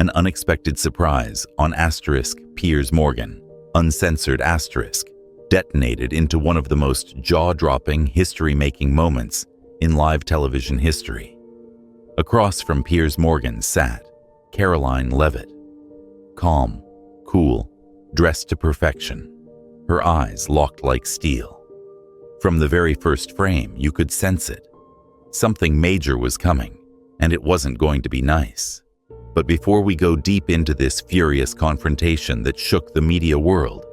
An unexpected surprise on Piers Morgan, uncensored detonated into one of the most jaw-dropping, history-making moments in live television history. Across from Piers Morgan sat Karoline Leavitt. Calm, cool, dressed to perfection, her eyes locked like steel. From the very first frame, you could sense it. Something major was coming, and it wasn't going to be nice. But before we go deep into this furious confrontation that shook the media world,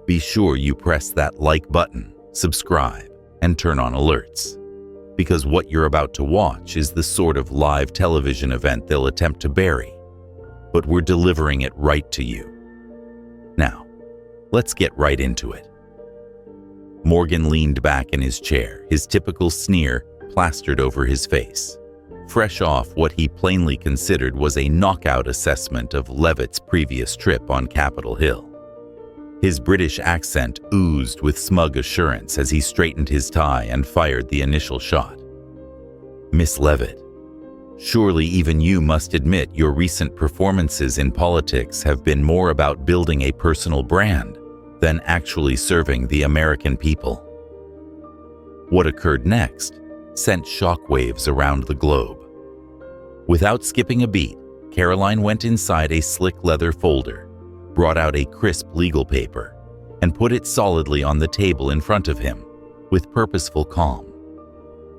be sure you press that like button, subscribe, and turn on alerts. Because what you're about to watch is the sort of live television event they'll attempt to bury, but we're delivering it right to you. Now, let's get right into it. Morgan leaned back in his chair, his typical sneer plastered over his face, fresh off what he plainly considered was a knockout assessment of Leavitt's previous trip on Capitol Hill. His British accent oozed with smug assurance as he straightened his tie and fired the initial shot. Miss Leavitt, surely even you must admit your recent performances in politics have been more about building a personal brand than actually serving the American people. What occurred next sent shockwaves around the globe. Without skipping a beat, Karoline went inside a slick leather folder, brought out a crisp legal paper, and put it solidly on the table in front of him with purposeful calm.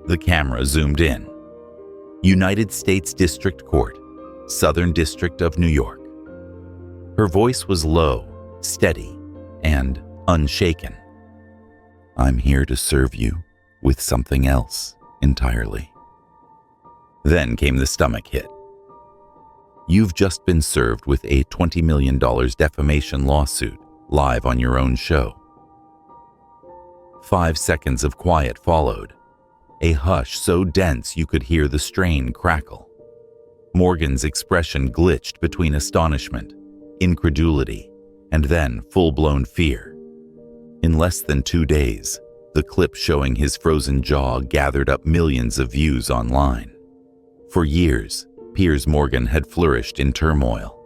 The camera zoomed in. United States District Court, Southern District of New York. Her voice was low, steady, and unshaken. I'm here to serve you with something else entirely. Then came the stomach hit. You've just been served with a $20 million defamation lawsuit live on your own show. 5 seconds of quiet followed, a hush so dense you could hear the strain crackle. Morgan's expression glitched between astonishment, incredulity, and then full-blown fear. In less than 2 days, the clip showing his frozen jaw gathered up millions of views online. For years, Piers Morgan had flourished in turmoil.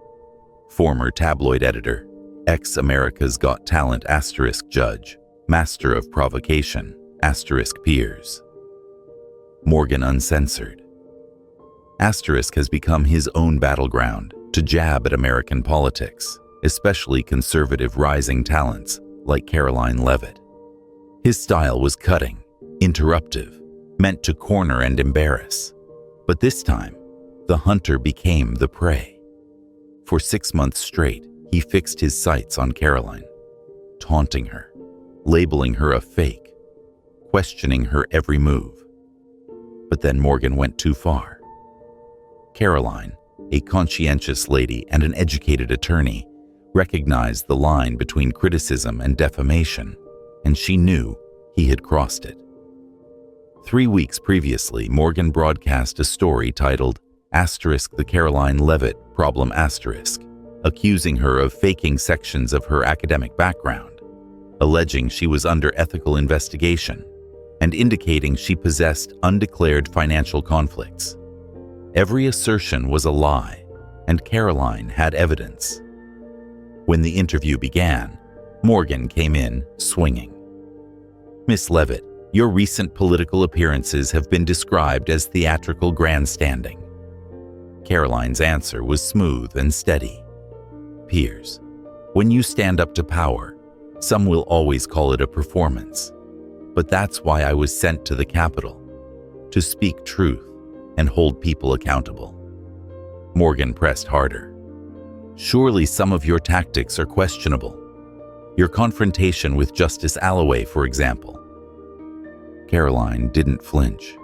Former tabloid editor, ex-America's Got Talent * judge, master of provocation * Piers. Morgan uncensored. * has become his own battleground to jab at American politics, especially conservative rising talents like Karoline Leavitt. His style was cutting, interruptive, meant to corner and embarrass. But this time, the hunter became the prey. For 6 months straight, he fixed his sights on Karoline, taunting her, labeling her a fake, questioning her every move. But then Morgan went too far. Karoline, a conscientious lady and an educated attorney, recognized the line between criticism and defamation, and she knew he had crossed it. 3 weeks previously, Morgan broadcast a story titled * the Karoline Leavitt Problem *, accusing her of faking sections of her academic background, alleging she was under ethical investigation, and indicating she possessed undeclared financial conflicts. Every assertion was a lie, and Karoline had evidence. When the interview began, Morgan came in swinging. Miss Leavitt, your recent political appearances have been described as theatrical grandstanding. Karoline's answer was smooth and steady. Piers, when you stand up to power, some will always call it a performance. But that's why I was sent to the Capitol, to speak truth and hold people accountable. Morgan pressed harder. Surely some of your tactics are questionable. Your confrontation with Justice Alloway, for example. Karoline didn't flinch.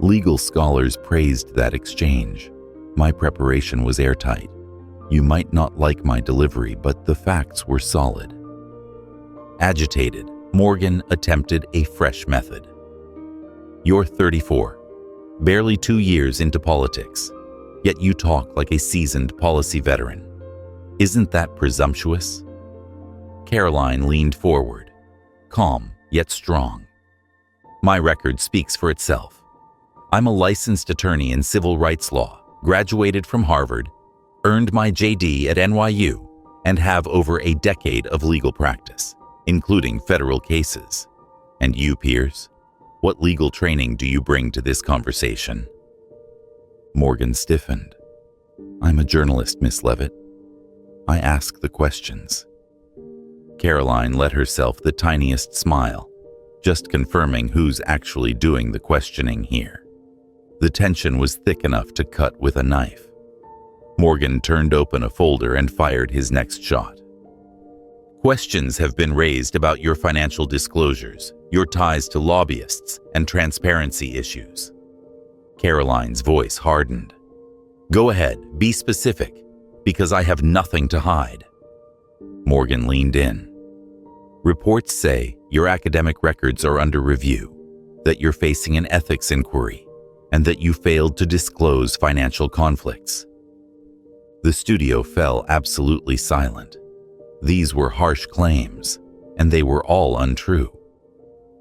Legal scholars praised that exchange. My preparation was airtight. You might not like my delivery, but the facts were solid. Agitated, Morgan attempted a fresh method. You're 34, barely 2 years into politics, yet you talk like a seasoned policy veteran. Isn't that presumptuous? Karoline leaned forward, calm yet strong. My record speaks for itself. I'm a licensed attorney in civil rights law, graduated from Harvard, earned my JD at NYU, and have over a decade of legal practice, including federal cases. And you, Piers? What legal training do you bring to this conversation?" Morgan stiffened. "I'm a journalist, Miss Leavitt. I ask the questions." Karoline let herself the tiniest smile, just confirming who's actually doing the questioning here. The tension was thick enough to cut with a knife. Morgan turned open a folder and fired his next shot. "Questions have been raised about your financial disclosures, your ties to lobbyists, and transparency issues." Karoline's voice hardened. "Go ahead, be specific, because I have nothing to hide." Morgan leaned in. "Reports say your academic records are under review, that you're facing an ethics inquiry, and that you failed to disclose financial conflicts." The studio fell absolutely silent. These were harsh claims, and they were all untrue.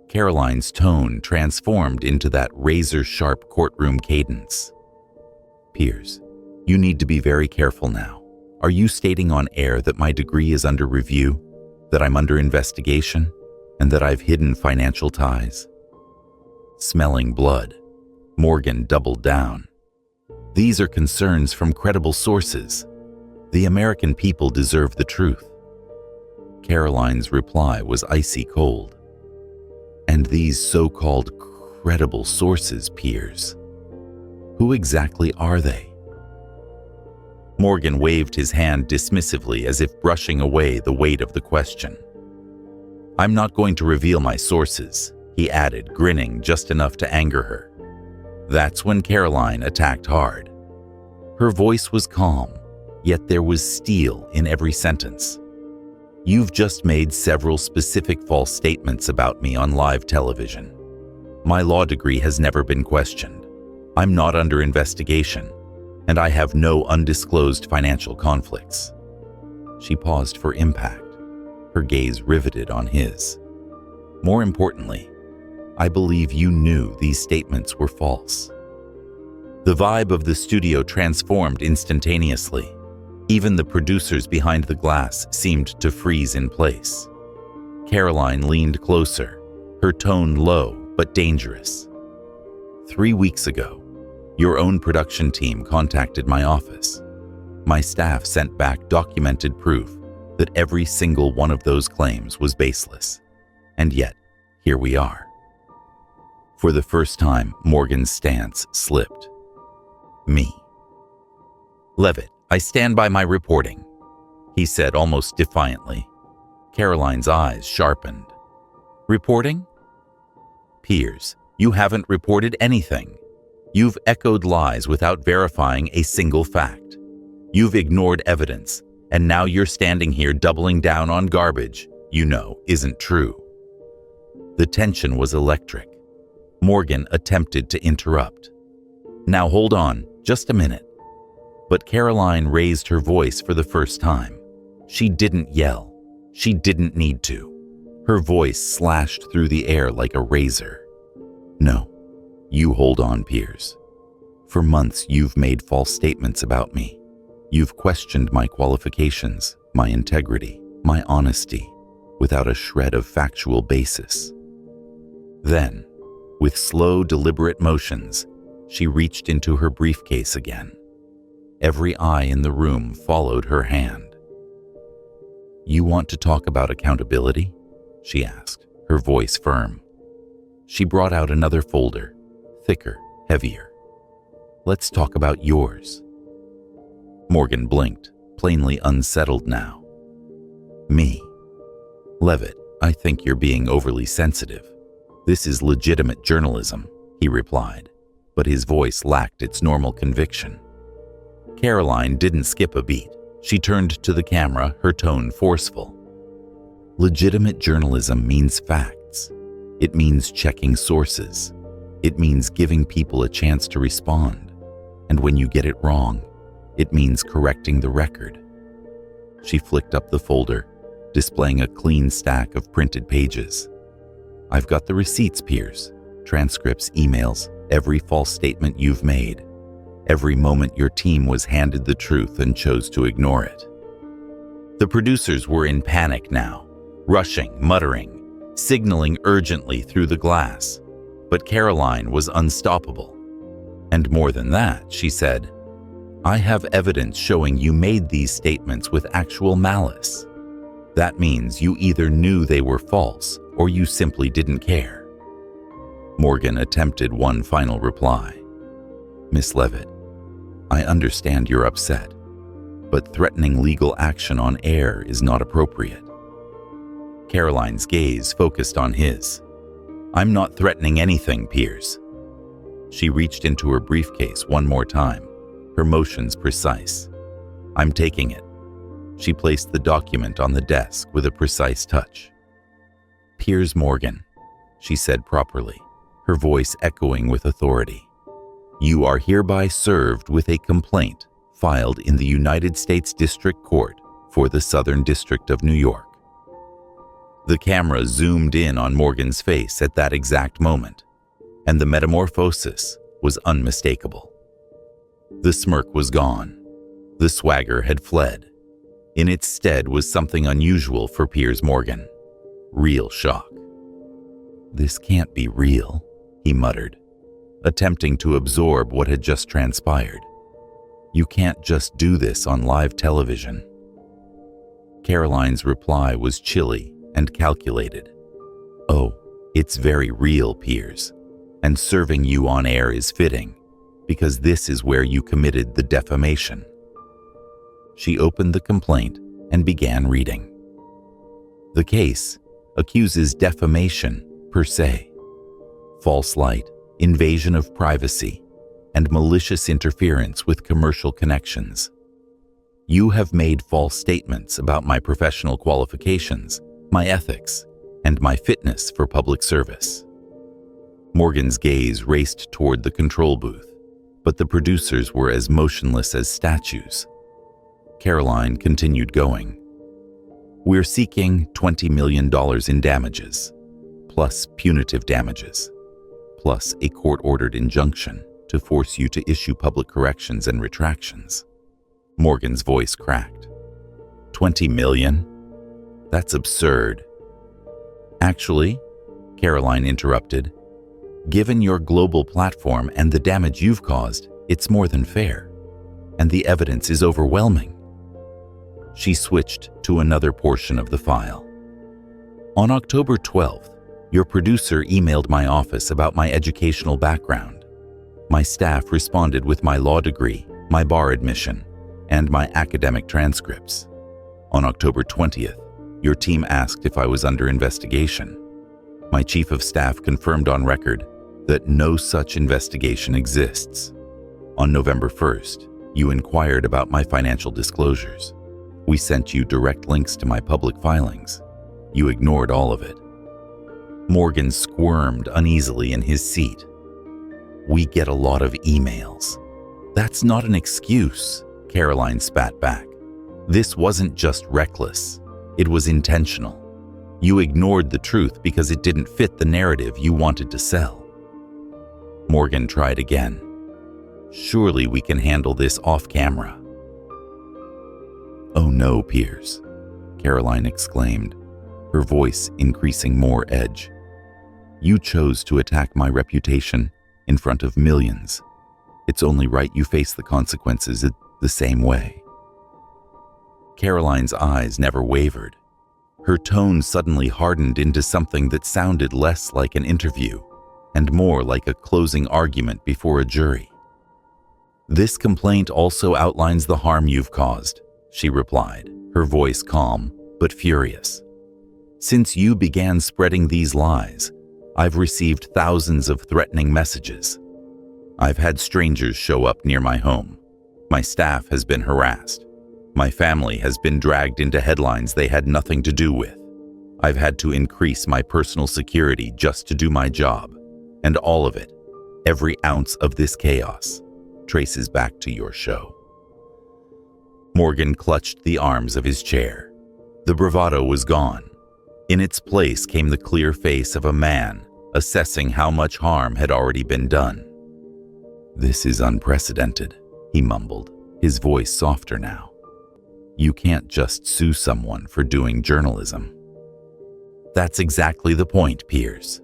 Karoline's tone transformed into that razor-sharp courtroom cadence. "Piers, you need to be very careful now. Are you stating on air that my degree is under review, that I'm under investigation, and that I've hidden financial ties?" Smelling blood, Morgan doubled down. "These are concerns from credible sources. The American people deserve the truth." Karoline's reply was icy cold. "And these so-called credible sources, Piers, who exactly are they?" Morgan waved his hand dismissively as if brushing away the weight of the question. "I'm not going to reveal my sources," he added, grinning just enough to anger her. That's when Karoline attacked hard. Her voice was calm, yet there was steel in every sentence. "You've just made several specific false statements about me on live television. My law degree has never been questioned. I'm not under investigation, and I have no undisclosed financial conflicts." She paused for impact, her gaze riveted on his. "More importantly, I believe you knew these statements were false." The vibe of the studio transformed instantaneously. Even the producers behind the glass seemed to freeze in place. Karoline leaned closer, her tone low but dangerous. 3 weeks ago, your own production team contacted my office. My staff sent back documented proof that every single one of those claims was baseless. And yet, here we are. For the first time, Morgan's stance slipped. "Me. Leavitt, I stand by my reporting," he said almost defiantly. Karoline's eyes sharpened. "Reporting? Piers, you haven't reported anything. You've echoed lies without verifying a single fact. You've ignored evidence, and now you're standing here doubling down on garbage you know isn't true." The tension was electric. Morgan attempted to interrupt. "Now hold on, just a minute." But Karoline raised her voice for the first time. She didn't yell. She didn't need to. Her voice slashed through the air like a razor. "No. You hold on, Piers. For months, you've made false statements about me. You've questioned my qualifications, my integrity, my honesty, without a shred of factual basis." Then, with slow, deliberate motions, she reached into her briefcase again. Every eye in the room followed her hand. "You want to talk about accountability?" she asked, her voice firm. She brought out another folder, thicker, heavier. "Let's talk about yours." Morgan blinked, plainly unsettled now. "Me? Leavitt, I think you're being overly sensitive. This is legitimate journalism," he replied, but his voice lacked its normal conviction. Karoline didn't skip a beat. She turned to the camera, her tone forceful. "Legitimate journalism means facts. It means checking sources. It means giving people a chance to respond. And when you get it wrong, it means correcting the record." She flicked up the folder, displaying a clean stack of printed pages. "I've got the receipts, Piers. Transcripts, emails, every false statement you've made. Every moment your team was handed the truth and chose to ignore it. The producers were in panic now, rushing, muttering, signaling urgently through the glass. But Karoline was unstoppable. And more than that, she said, "I have evidence showing you made these statements with actual malice. That means you either knew they were false or you simply didn't care." Morgan attempted one final reply. "Miss Leavitt, I understand you're upset, but threatening legal action on air is not appropriate." Karoline's gaze focused on his. "I'm not threatening anything, Piers." She reached into her briefcase one more time, her motions precise. "I'm taking it." She placed the document on the desk with a precise touch. "Piers Morgan," she said properly, her voice echoing with authority. "You are hereby served with a complaint filed in the United States District Court for the Southern District of New York." The camera zoomed in on Morgan's face at that exact moment, and the metamorphosis was unmistakable. The smirk was gone. The swagger had fled. In its stead was something unusual for Piers Morgan. Real shock. "This can't be real," he muttered, attempting to absorb what had just transpired. "You can't just do this on live television." Karoline's reply was chilly and calculated. "Oh, it's very real, Piers, and serving you on air is fitting, because this is where you committed the defamation." She opened the complaint and began reading. The case accuses defamation per se, false light, invasion of privacy, and malicious interference with commercial connections. You have made false statements about my professional qualifications, my ethics, and my fitness for public service. Morgan's gaze raced toward the control booth, but the producers were as motionless as statues. Karoline continued going. "We're seeking $20 million in damages, plus punitive damages, plus a court-ordered injunction to force you to issue public corrections and retractions." Morgan's voice cracked. $20 million? That's absurd. "Actually," Karoline interrupted, "given your global platform and the damage you've caused, it's more than fair. And the evidence is overwhelming." She switched to another portion of the file. "On October 12th, your producer emailed my office about my educational background. My staff responded with my law degree, my bar admission, and my academic transcripts. On October 20th, your team asked if I was under investigation. My chief of staff confirmed on record that no such investigation exists. On November 1st, you inquired about my financial disclosures. We sent you direct links to my public filings. You ignored all of it." Morgan squirmed uneasily in his seat. "We get a lot of emails." "That's not an excuse," Karoline spat back. "This wasn't just reckless. It was intentional. You ignored the truth because it didn't fit the narrative you wanted to sell." Morgan tried again. "Surely we can handle this off camera." "Oh no, Piers," Karoline exclaimed, her voice increasing more edge. "You chose to attack my reputation in front of millions. It's only right you face the consequences the same way." Karoline's eyes never wavered. Her tone suddenly hardened into something that sounded less like an interview and more like a closing argument before a jury. "This complaint also outlines the harm you've caused," she replied, her voice calm but furious. "Since you began spreading these lies, I've received thousands of threatening messages. I've had strangers show up near my home. My staff has been harassed. My family has been dragged into headlines they had nothing to do with. I've had to increase my personal security just to do my job. And all of it, every ounce of this chaos, traces back to your show." Morgan clutched the arms of his chair. The bravado was gone. In its place came the clear face of a man assessing how much harm had already been done. "This is unprecedented," he mumbled, his voice softer now. "You can't just sue someone for doing journalism." "That's exactly the point, Piers,"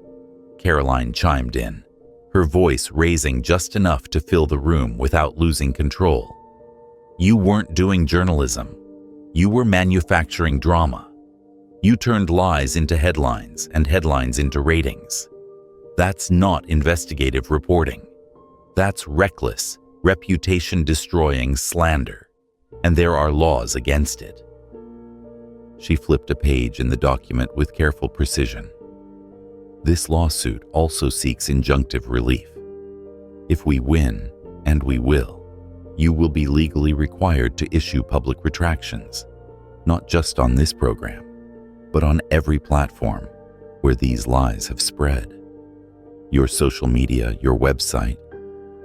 Karoline chimed in, her voice raising just enough to fill the room without losing control. "You weren't doing journalism. You were manufacturing drama. You turned lies into headlines and headlines into ratings. That's not investigative reporting. That's reckless, reputation-destroying slander, and there are laws against it." She flipped a page in the document with careful precision. "This lawsuit also seeks injunctive relief. If we win, and we will, you will be legally required to issue public retractions, not just on this program, but on every platform where these lies have spread. Your social media, your website,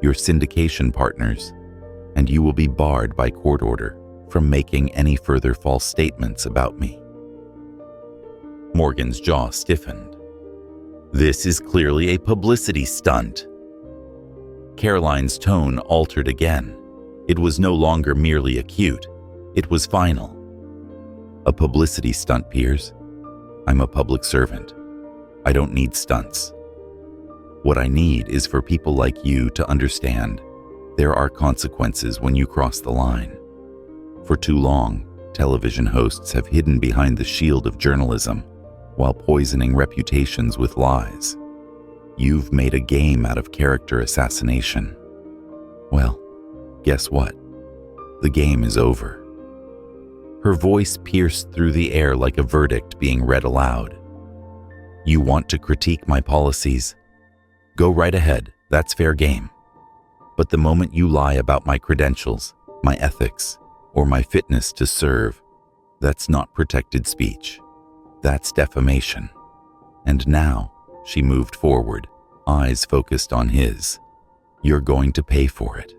your syndication partners, and you will be barred by court order from making any further false statements about me." Morgan's jaw stiffened. "This is clearly a publicity stunt." Karoline's tone altered again. It was no longer merely acute. It was final. "A publicity stunt, Piers? I'm a public servant. I don't need stunts. What I need is for people like you to understand there are consequences when you cross the line. For too long, television hosts have hidden behind the shield of journalism while poisoning reputations with lies. You've made a game out of character assassination. Well, guess what? The game is over." Her voice pierced through the air like a verdict being read aloud. "You want to critique my policies? Go right ahead, that's fair game. But the moment you lie about my credentials, my ethics, or my fitness to serve, that's not protected speech. That's defamation." And now, she moved forward, eyes focused on his. "You're going to pay for it."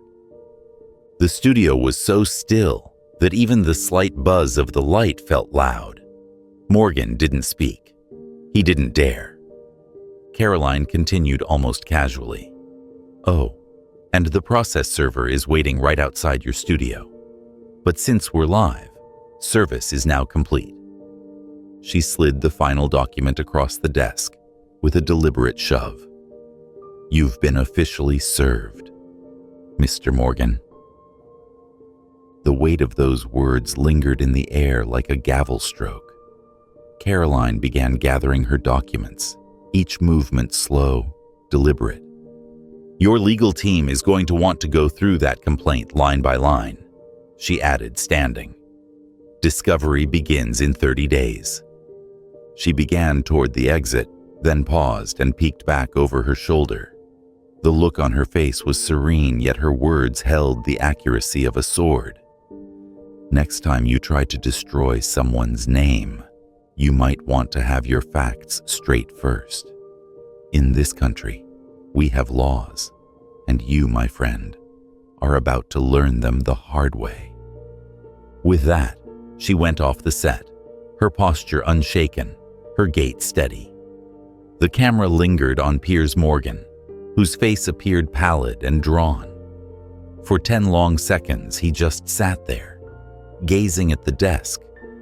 The studio was so still that even the slight buzz of the light felt loud. Morgan didn't speak. He didn't dare. Karoline continued almost casually. "Oh, and the process server is waiting right outside your studio. But since we're live, service is now complete." She slid the final document across the desk with a deliberate shove. "You've been officially served, Mr. Morgan." The weight of those words lingered in the air like a gavel stroke. Karoline began gathering her documents, each movement slow, deliberate. "Your legal team is going to want to go through that complaint line by line," she added, standing. "Discovery begins in 30 days. She began toward the exit, then paused and peeked back over her shoulder. The look on her face was serene, yet her words held the accuracy of a sword. "Next time you try to destroy someone's name, you might want to have your facts straight first. In this country, we have laws, and you, my friend, are about to learn them the hard way." With that, she went off the set, her posture unshaken, her gait steady. The camera lingered on Piers Morgan, whose face appeared pallid and drawn. For 10 long seconds, he just sat there, gazing at the desk,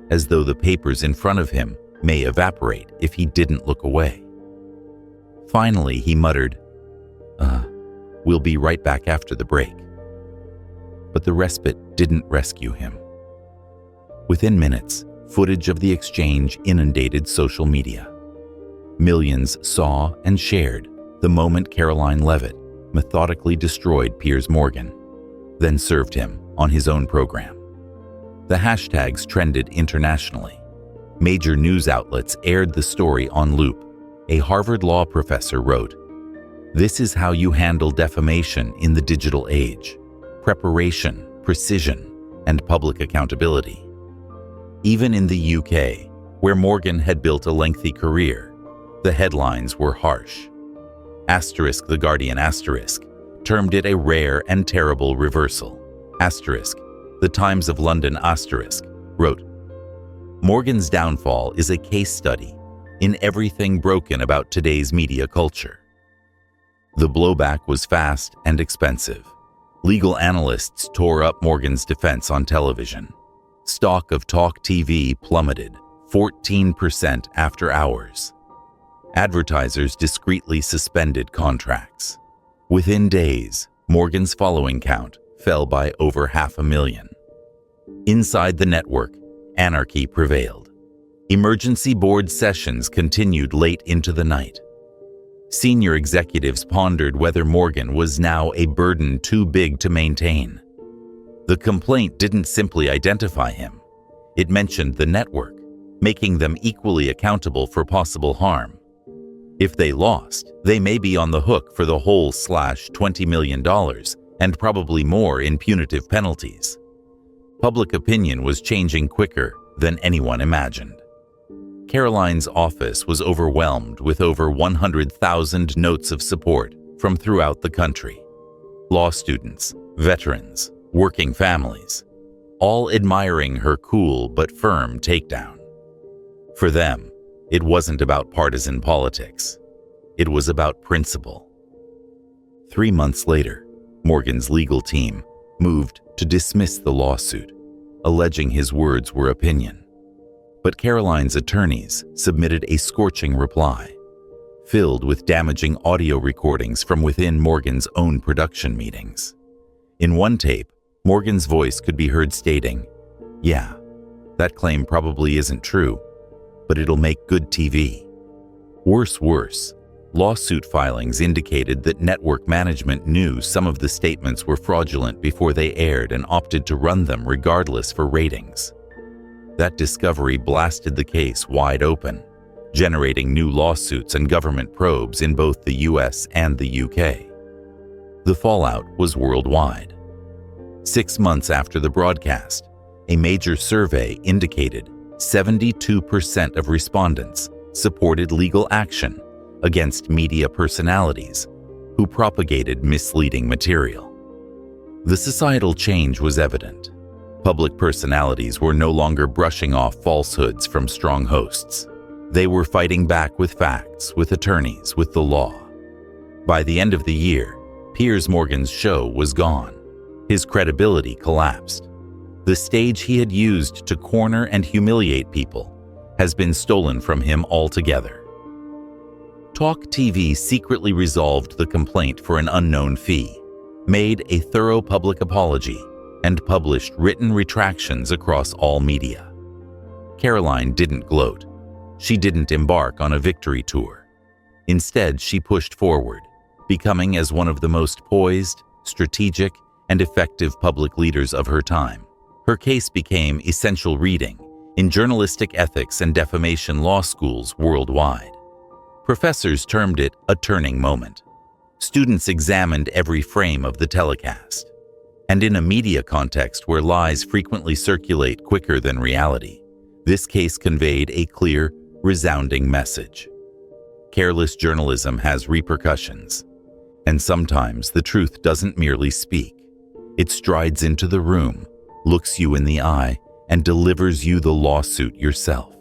as though the papers in front of him may evaporate if he didn't look away. Finally, he muttered, "We'll be right back after the break." But the respite didn't rescue him. Within minutes, footage of the exchange inundated social media. Millions saw and shared the moment Karoline Leavitt methodically destroyed Piers Morgan, then served him on his own program. The hashtags trended internationally. Major news outlets aired the story on loop. A Harvard law professor wrote, "This is how you handle defamation in the digital age: preparation, precision, and public accountability." Even in the UK, where Morgan had built a lengthy career, the headlines were harsh. Asterisk The Guardian asterisk termed it a rare and terrible reversal. Asterisk The Times of London asterisk wrote, "Morgan's downfall is a case study in everything broken about today's media culture." The blowback was fast and expensive. Legal analysts tore up Morgan's defense on television. Stock of talk TV plummeted 14% after hours. Advertisers discreetly suspended contracts. Within days, Morgan's following count fell by over 500,000. Inside the network, anarchy prevailed. Emergency board sessions continued late into the night. Senior executives pondered whether Morgan was now a burden too big to maintain. The complaint didn't simply identify him. It mentioned the network, making them equally accountable for possible harm. If they lost, they may be on the hook for the whole $20 million and probably more in punitive penalties. Public opinion was changing quicker than anyone imagined. Karoline's office was overwhelmed with over 100,000 notes of support from throughout the country. Law students, veterans, working families, all admiring her cool but firm takedown. For them, it wasn't about partisan politics. It was about principle. 3 months later, Morgan's legal team moved to dismiss the lawsuit, alleging his words were opinion. But Karoline's attorneys submitted a scorching reply, filled with damaging audio recordings from within Morgan's own production meetings. In one tape, Morgan's voice could be heard stating, "Yeah, that claim probably isn't true, but it'll make good TV." Worse, lawsuit filings indicated that network management knew some of the statements were fraudulent before they aired and opted to run them regardless for ratings. That discovery blasted the case wide open, generating new lawsuits and government probes in both the US and the UK. The fallout was worldwide. 6 months after the broadcast, a major survey indicated 72% of respondents supported legal action against media personalities who propagated misleading material. The societal change was evident. Public personalities were no longer brushing off falsehoods from strong hosts. They were fighting back with facts, with attorneys, with the law. By the end of the year, Piers Morgan's show was gone. His credibility collapsed. The stage he had used to corner and humiliate people has been stolen from him altogether. Talk TV secretly resolved the complaint for an unknown fee, made a thorough public apology, and published written retractions across all media. Karoline didn't gloat. She didn't embark on a victory tour. Instead, she pushed forward, becoming as one of the most poised, strategic, and effective public leaders of her time. Her case became essential reading in journalistic ethics and defamation law schools worldwide. Professors termed it a turning moment. Students examined every frame of the telecast. And in a media context where lies frequently circulate quicker than reality, this case conveyed a clear, resounding message. Careless journalism has repercussions, and sometimes the truth doesn't merely speak. It strides into the room, looks you in the eye, and delivers you the lawsuit yourself.